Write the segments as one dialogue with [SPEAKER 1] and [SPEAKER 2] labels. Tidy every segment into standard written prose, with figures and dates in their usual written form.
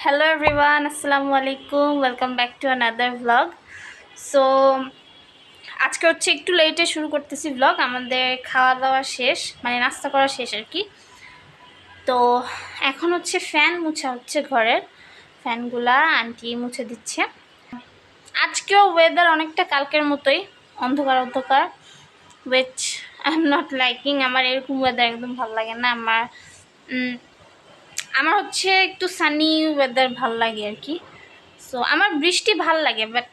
[SPEAKER 1] Hello everyone, Assalamu alaikum. Welcome back to another vlog. So আজকে হচ্ছে একটু লেটে শুরু করতেছি vlog. আমাদের খাওয়া দাওয়া শেষ, মানে নাস্তা করা শেষ আর কি। তো এখন হচ্ছে ফ্যান মুছা হচ্ছে, ঘরের ফ্যানগুলা আন্টি মুছে দিচ্ছে। আজকেও ওয়েদার অনেকটা কালকের মতোই, অন্ধকার অন্ধকার, which I am not liking. আমার এরকম ওয়েদার একদম ভালো লাগে না। আমার হচ্ছে একটু সানি ওয়েদার ভাল লাগে আর কি। সো আমার বৃষ্টি ভাল লাগে, বাট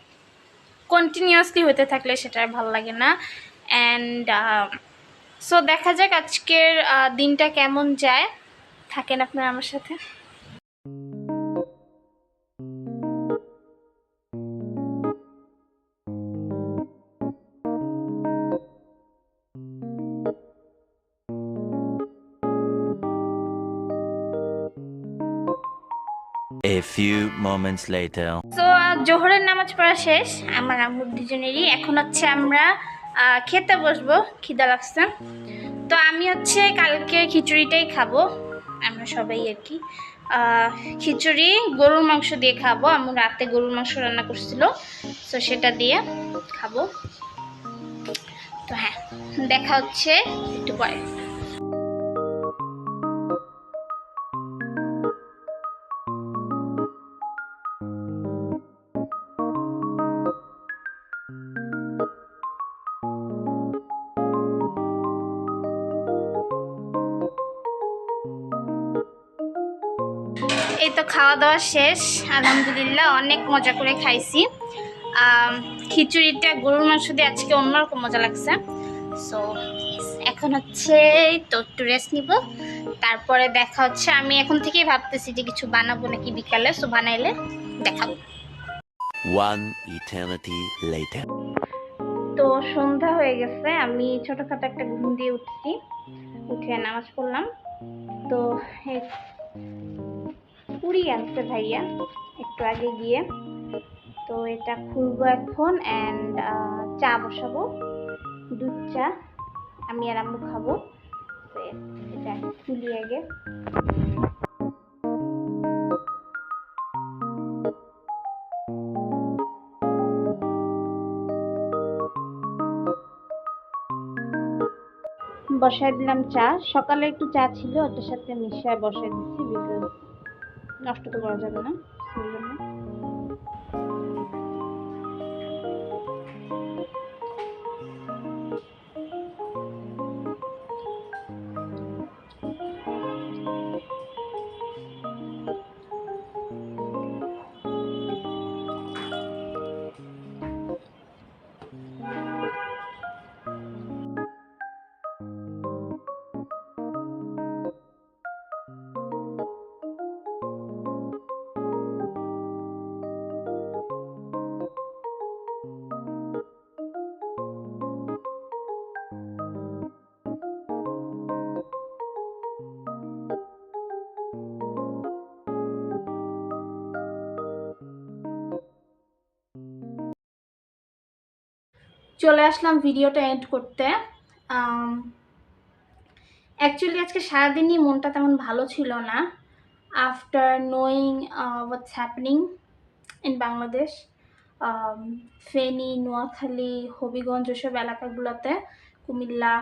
[SPEAKER 1] কন্টিনিউয়াসলি হতে থাকলে সেটা আর ভাল লাগে না। অ্যান্ড সো দেখা যাক আজকের দিনটা কেমন যায়। থাকেন আপনারা আমার সাথে।
[SPEAKER 2] A few moments later.
[SPEAKER 1] So জোহরের নামাজ পড়া শেষ আমার আম্মুর দুজনেরই। এখন হচ্ছে আমরা খেতে বসবো, খিদা লাগছে। তো আমি হচ্ছে কালকে খিচুড়িটাই খাবো, আমরা সবাই আর কি। খিচুড়ি গরুর মাংস দিয়ে খাবো। আম্মু রাতে গরুর মাংস রান্না করছিল, তো সেটা দিয়ে খাবো। তো হ্যাঁ, দেখা হচ্ছে একটু পরে। এই তো খাওয়া দাওয়া শেষ, আলহামদুলিল্লাহ অনেক মজা করে খাইছি। খিচুড়িটা গরুর মাংস দিয়ে আজকে অন্যরকম মজা লাগছে। সো এখন হচ্ছে তো একটু রেস্ট নিব, তারপরে দেখা হচ্ছে। আমি এখন থেকেই ভাবতেছি যে কিছু বানাবো নাকি বিকালে, সো বানাইলে দেখাবো।
[SPEAKER 2] One eternity later.
[SPEAKER 1] তো সন্ধ্যা হয়ে গেছে, আমি ছোটখাটো একটা ঘুম দিয়ে উঠছি, উঠে নামাজ পড়লাম। তো পুরি আনছে ভাইয়া একটু আগে গিয়ে, তো এটা খুলবো এখন। অ্যান্ড চা বসাবো, দুধ চা, আমি আর আম্মু খাবো। তো এটা খুলি আগে। বসাই দিলাম চা, সকালে একটু চা ছিল, ওটার সাথে মিশিয়ে বসাই দিচ্ছি, বিকজ নষ্ট তো করা যাবে না, সেই জন্য। চলে আসলাম ভিডিওটা এন্ড করতে। অ্যাকচুয়ালি আজকে সারাদিনই মনটা তেমন ভালো ছিল না, after knowing what's happening in Bangladesh. Feni, Noakhali, Habiganj ওসব এলাকাগুলোতে, কুমিল্লা,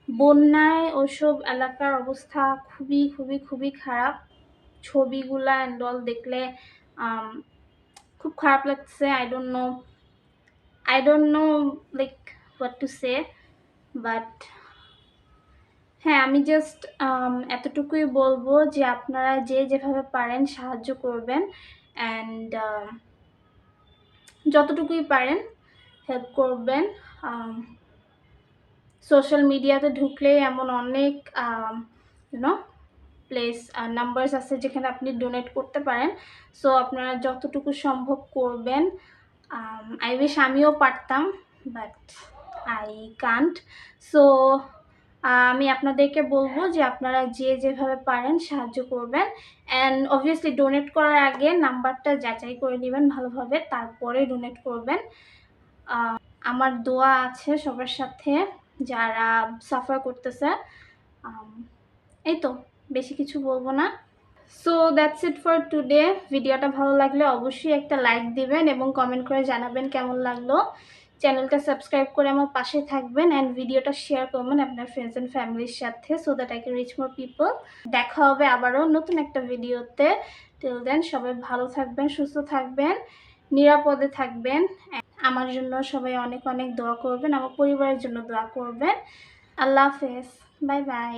[SPEAKER 1] বন্যায় ওসব এলাকার অবস্থা খুবই খুবই খুবই খারাপ। ছবিগুলা অ্যান্ড অল দেখলে খুব খারাপ লাগছে। I don't know like what to say, but হ্যাঁ, আমি জাস্ট এতটুকুই বলবো যে আপনারা যে যেভাবে পারেন সাহায্য করবেন, অ্যান্ড যতটুকুই পারেন হেল্প করবেন। সোশ্যাল মিডিয়াতে ঢুকলে এমন অনেক ইউনো প্লেস নাম্বারস আছে যেখানে আপনি ডোনেট করতে পারেন। সো আপনারা যতটুকু সম্ভব করবেন। আই উইশ আমিও পারতাম, বাট আই কান্ট। সো আমি আপনাদেরকে বলবো যে আপনারা যে যেভাবে পারেন সাহায্য করবেন, অ্যান্ড অবভিয়াসলি ডোনেট করার আগে নাম্বারটা যাচাই করে নেবেন ভালোভাবে, তারপরে ডোনেট করবেন। আমার দোয়া আছে সবার সাথে যারা সাফার করতেছে। এই তো, বেশি কিছু বলবো না। So that's it for today. ভিডিওটা ভালো লাগলে অবশ্যই একটা লাইক দিবেন এবং কমেন্ট করে জানাবেন কেমন লাগলো। চ্যানেলটা সাবস্ক্রাইব করে আমার পাশে থাকবেন অ্যান্ড ভিডিওটা শেয়ার করবেন আপনার ফ্রেন্ডস অ্যান্ড ফ্যামিলির সাথে, so that I can reach more people. দেখা হবে আবারও নতুন একটা ভিডিওতে। টিল দেন সবাই ভালো থাকবেন, সুস্থ থাকবেন, নিরাপদে থাকবেন। আমার জন্য সবাই অনেক অনেক দোয়া করবেন, আমার পরিবারের জন্য দোয়া করবেন। আল্লাহ হাফেজ, বাই বাই।